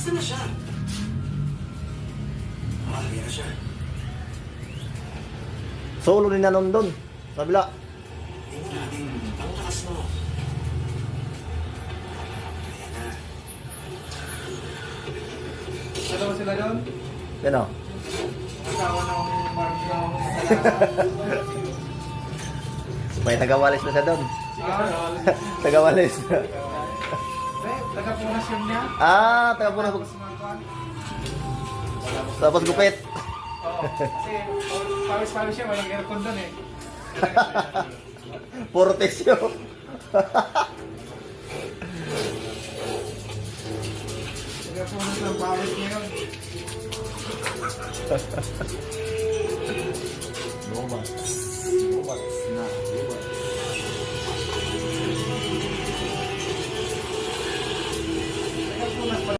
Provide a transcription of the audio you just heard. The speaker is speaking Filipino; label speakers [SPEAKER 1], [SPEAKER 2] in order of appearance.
[SPEAKER 1] Asa na siya? Hindi na siya.
[SPEAKER 2] Solo ni Nanon doon. Sa kabila.
[SPEAKER 1] Tingnan natin. Ang lakas mo.
[SPEAKER 3] Alam mo sila doon?
[SPEAKER 2] Yan o.
[SPEAKER 3] Asawa ng Marcia.
[SPEAKER 2] May tagawalis na siya doon.
[SPEAKER 3] Ah,
[SPEAKER 2] Tagawalis.
[SPEAKER 3] taga-punas yun niya.
[SPEAKER 2] Ah, tagapunas.
[SPEAKER 3] Tapos magkuhan.
[SPEAKER 2] Tapos gupit.
[SPEAKER 3] Oo, kasi pawis-pawis siya, walang aircon doon eh.
[SPEAKER 2] Puro tesyo.
[SPEAKER 3] Taga-punas ng pawis niya yun.